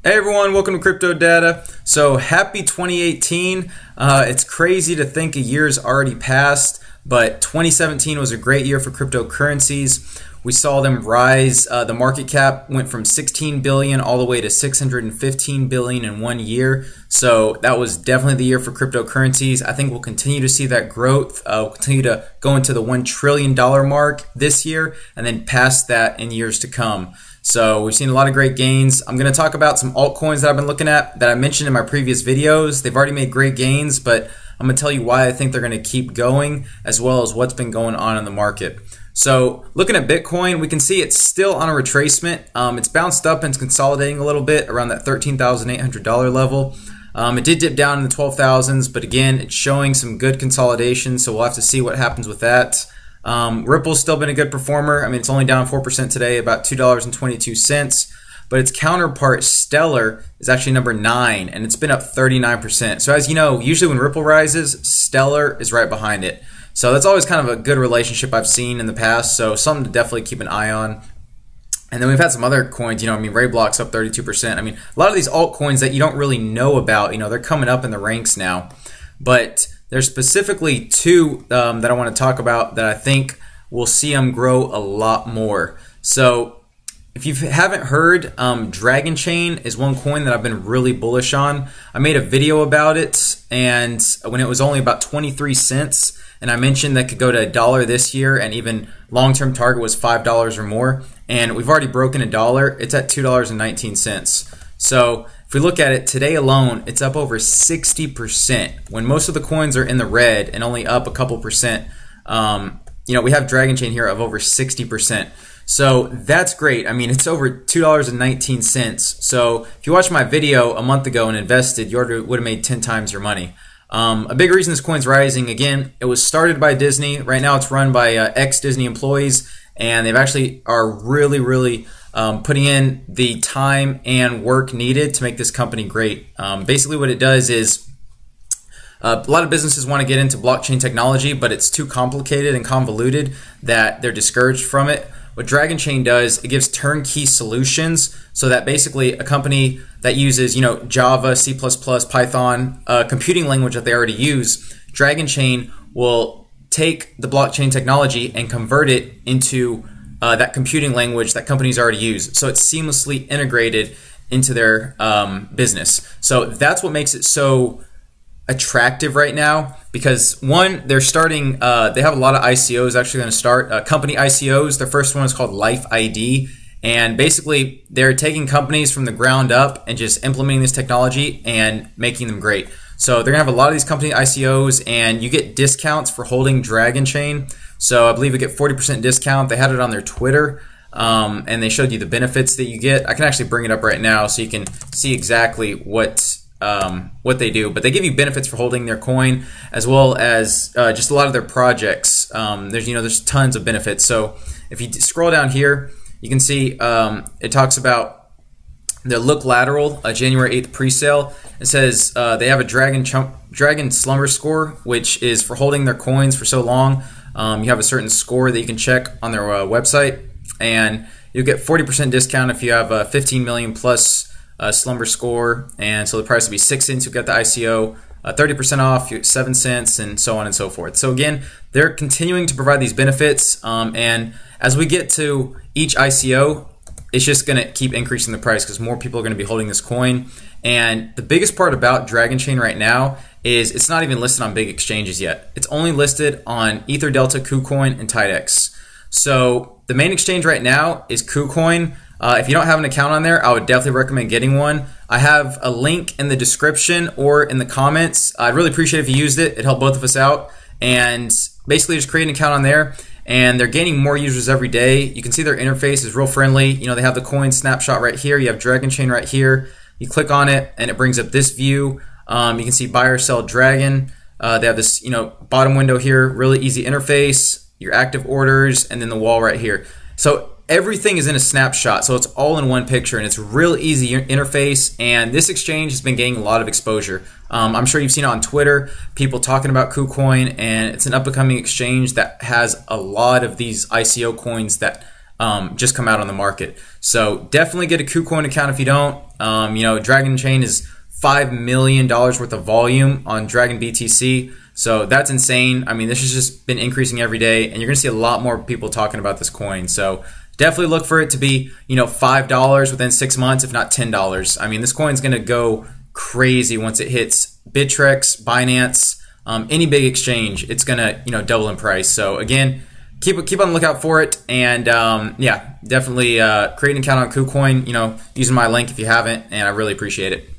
Hey everyone, welcome to Crypto Data. So happy 2018. It's crazy to think a year's already passed, but 2017 was a great year for cryptocurrencies. We saw them rise. The market cap went from 16 billion all the way to 615 billion in 1 year. So that was definitely the year for cryptocurrencies. I think we'll continue to see that growth. We'll continue to go into the $1 trillion mark this year and then past that in years to come. So we've seen a lot of great gains. I'm going to talk about some altcoins that I've been looking at that I mentioned in my previous videos. They've already made great gains, but I'm going to tell you why I think they're going to keep going, as well as what's been going on in the market. So looking at Bitcoin, we can see it's still on a retracement. It's bounced up and it's consolidating a little bit around that $13,800 level. It did dip down in the 12,000s, but again, it's showing some good consolidation, so we'll have to see what happens with that. Ripple's still been a good performer. I mean, it's only down 4% today, about $2.22, but its counterpart, Stellar, is actually number 9, and it's been up 39%. So as you know, usually when Ripple rises, Stellar is right behind it. So that's always kind of a good relationship I've seen in the past, so something to definitely keep an eye on. And then we've had some other coins, Rayblock's up 32%. I mean, a lot of these altcoins that you don't really know about, they're coming up in the ranks now. But there's specifically two that I want to talk about that I think will see them grow a lot more. So if you haven't heard, DragonChain is one coin that I've been really bullish on. I made a video about it, and when it was only about 23 cents, and I mentioned that could go to $1 this year, and even long-term target was $5 or more. And we've already broken $1. It's at $2.19. So if we look at it today alone, it's up over 60%. When most of the coins are in the red and only up a couple percent, we have DragonChain here of over 60%. So that's great. I mean, it's over $2.19. So if you watched my video a month ago and invested, you would have made 10 times your money. A big reason this coin's rising, again, it was started by Disney. Right now it's run by ex-Disney employees, and they've actually are really putting in the time and work needed to make this company great. Basically what it does is a lot of businesses want to get into blockchain technology, but it's too complicated and convoluted that they're discouraged from it. What DragonChain does, it gives turnkey solutions, so that basically a company that uses Java, C++, Python, computing language that they already use, DragonChain will take the blockchain technology and convert it into that computing language that companies already use. So it's seamlessly integrated into their business. So that's what makes it so attractive right now, because one, they're starting, they have a lot of ICOs actually going to start, company ICOs. Their first one is called Life ID. And basically, they're taking companies from the ground up and just implementing this technology and making them great. So they're going to have a lot of these company ICOs, and you get discounts for holding DragonChain. So I believe you get 40% discount. They had it on their Twitter, and they showed you the benefits that you get. I can actually bring it up right now so you can see exactly what they do. But they give you benefits for holding their coin, as well as just a lot of their projects. There's tons of benefits. So if you scroll down here, you can see it talks about the Look Lateral, January 8th pre-sale. It says they have a Dragon Slumber Score, which is for holding their coins for so long. You have a certain score that you can check on their website, and you'll get 40% discount if you have a 15 million plus slumber score. And so the price will be 6 cents. You'll get the ICO, 30% off, 7 cents, and so on and so forth. So again, they're continuing to provide these benefits, and as we get to each ICO, it's just going to keep increasing the price because more people are going to be holding this coin. And the biggest part about DragonChain right now is it's not even listed on big exchanges yet. It's only listed on Ether Delta, Kucoin, and TideX. So the main exchange right now is Kucoin. If you don't have an account on there, I would definitely recommend getting one. I have a link in the description or in the comments. I'd really appreciate if you used it. It helped both of us out. And basically just create an account on there. And they're gaining more users every day. You can see their interface is real friendly. They have the coin snapshot right here. You have DragonChain right here. You click on it, and it brings up this view. You can see buy or sell Dragon. They have this, bottom window here. Really easy interface. Your active orders, and then the wall right here. So everything is in a snapshot, so it's all in one picture, and it's a real easy interface. And this exchange has been gaining a lot of exposure. I'm sure you've seen it on Twitter, people talking about Kucoin, and it's an up-and-coming exchange that has a lot of these ICO coins that just come out on the market. So definitely get a Kucoin account if you don't. DragonChain is $5 million worth of volume on Dragon BTC. So that's insane. I mean, this has just been increasing every day, and you're going to see a lot more people talking about this coin. So definitely look for it to be, $5 within 6 months, if not $10. I mean, this coin's going to go crazy once it hits Bittrex, Binance, any big exchange. It's going to, double in price. So again, keep on the lookout for it. And yeah, definitely create an account on Kucoin, using my link if you haven't, and I really appreciate it.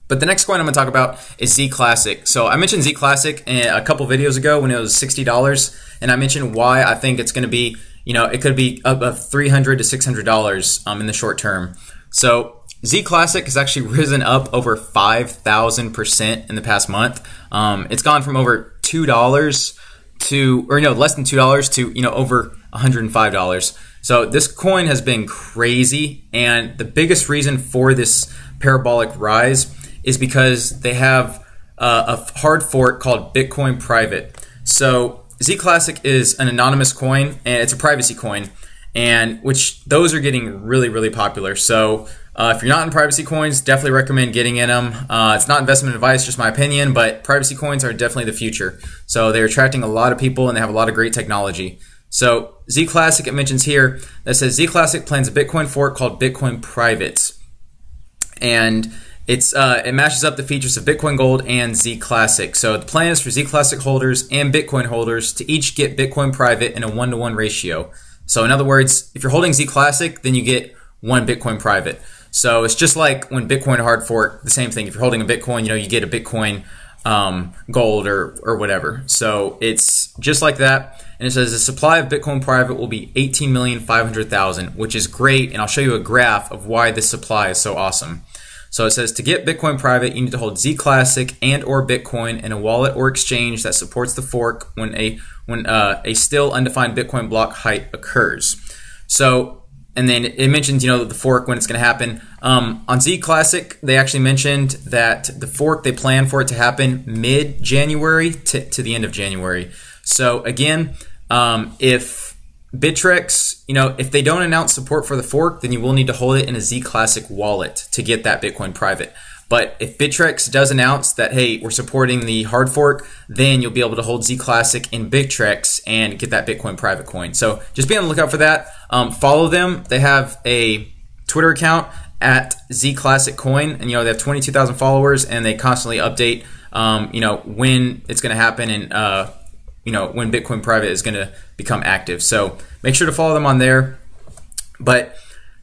But the next coin I'm going to talk about is ZClassic. So I mentioned ZClassic a couple videos ago when it was $60, and I mentioned why I think it's going to be, it could be up of $300 to $600 in the short term. So ZClassic has actually risen up over 5,000% in the past month. It's gone from over $2 to, less than $2 to, over $105. So this coin has been crazy, and the biggest reason for this parabolic rise is because they have a hard fork called Bitcoin Private. So ZClassic is an anonymous coin, and it's a privacy coin, and which those are getting really, really popular. So if you're not in privacy coins, definitely recommend getting in them. It's not investment advice, just my opinion, but privacy coins are definitely the future. So they're attracting a lot of people, and they have a lot of great technology. So ZClassic, it mentions here, that says ZClassic plans a Bitcoin fork called Bitcoin Private. And it matches up the features of Bitcoin Gold and ZClassic. So the plan is for ZClassic holders and Bitcoin holders to each get Bitcoin Private in a 1-to-1 ratio. So in other words, if you're holding ZClassic, then you get 1 Bitcoin Private. So it's just like when Bitcoin hard fork, the same thing. If you're holding a Bitcoin, you get a Bitcoin Gold or whatever. So it's just like that. And it says the supply of Bitcoin Private will be 18,500,000, which is great. And I'll show you a graph of why this supply is so awesome. So it says to get Bitcoin Private, you need to hold ZClassic and or Bitcoin in a wallet or exchange that supports the fork when a still undefined Bitcoin block height occurs. So, and then it mentions, the fork when it's going to happen. On ZClassic, they actually mentioned that the fork, they plan for it to happen mid-January to the end of January. So again, if Bittrex, if they don't announce support for the fork, then you will need to hold it in a ZClassic wallet to get that Bitcoin Private. But if Bittrex does announce that, hey, we're supporting the hard fork, then you'll be able to hold ZClassic in Bittrex and get that Bitcoin Private coin. So just be on the lookout for that. Follow them. They have a Twitter account at ZClassic Coin, and they have 22,000 followers, and they constantly update, when it's going to happen and when Bitcoin Private is going to become active. So make sure to follow them on there. But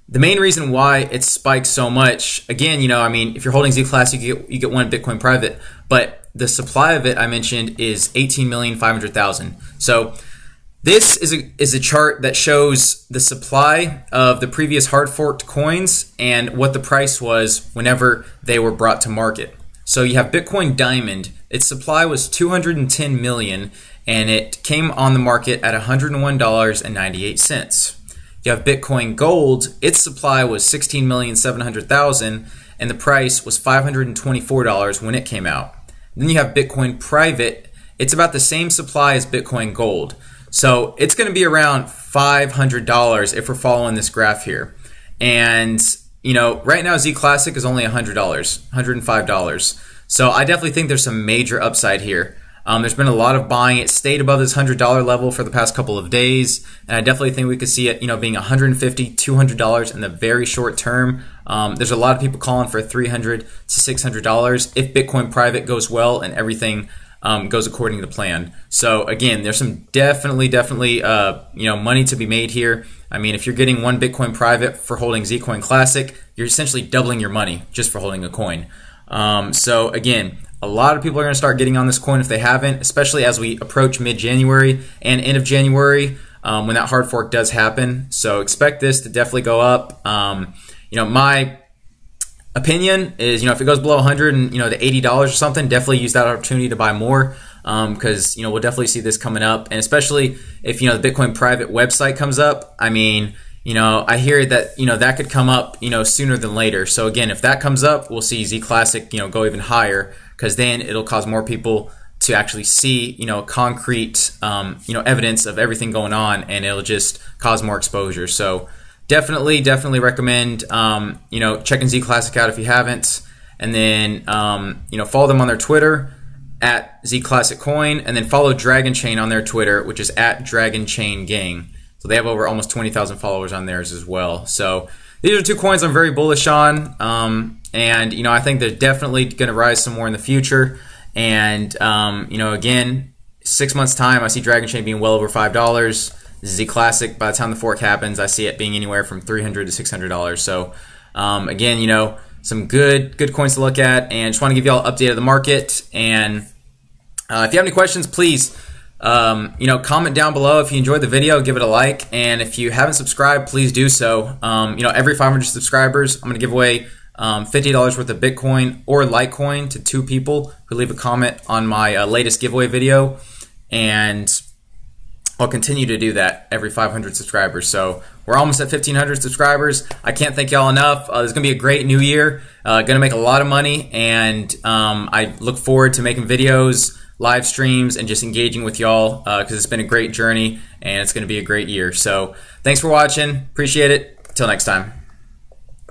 the main reason why it spikes so much, again, if you're holding ZClassic, you get 1 Bitcoin Private, but the supply of it I mentioned is 18,500,000. So this is a chart that shows the supply of the previous hard forked coins and what the price was whenever they were brought to market. So you have Bitcoin Diamond. Its supply was 210 million, and it came on the market at $101.98. You have Bitcoin Gold. Its supply was 16,700,000, and the price was $524 when it came out. Then you have Bitcoin Private. It's about the same supply as Bitcoin Gold. So it's going to be around $500 if we're following this graph here. And right now ZClassic is only $100, $105. So I definitely think there's some major upside here. There's been a lot of buying. It stayed above this $100 level for the past couple of days, and I definitely think we could see it, being $150, $200 in the very short term. There's a lot of people calling for $300 to $600 if Bitcoin Private goes well and everything goes according to plan. So again, there's some definitely money to be made here. I mean, if you're getting 1 Bitcoin Private for holding Zcoin Classic, you're essentially doubling your money just for holding a coin. So again, a lot of people are going to start getting on this coin if they haven't, especially as we approach mid-January and end of January when that hard fork does happen. So expect this to definitely go up. My opinion is, if it goes below 100 and to $80 or something, definitely use that opportunity to buy more because we'll definitely see this coming up, and especially if the Bitcoin Private website comes up. I mean, I hear that that could come up sooner than later. So again, if that comes up, we'll see ZClassic go even higher, because then it'll cause more people to actually see, concrete, evidence of everything going on, and it'll just cause more exposure. So definitely recommend, checking ZClassic out if you haven't, and then, follow them on their Twitter at ZClassic Coin, and then follow DRGN on their Twitter, which is at DRAGONChain Gang. So they have over almost 20,000 followers on theirs as well. So these are 2 coins I'm very bullish on, and I think they're definitely going to rise some more in the future. And again, 6 months time, I see DRAGONChain being well over $5. ZClassic, by the time the fork happens, I see it being anywhere from $300 to $600. So again, some good coins to look at, and just want to give you all an update of the market. And if you have any questions, please comment down below. If you enjoyed the video, give it a like, and if you haven't subscribed, please do so. Every 500 subscribers, I'm going to give away $50 worth of Bitcoin or Litecoin to 2 people who leave a comment on my latest giveaway video, and I'll continue to do that every 500 subscribers. So we're almost at 1,500 subscribers. I can't thank y'all enough. It's going to be a great new year. Going to make a lot of money, and I look forward to making videos, live streams, and just engaging with y'all, because it's been a great journey, and it's going to be a great year. So thanks for watching. Appreciate it. Till next time.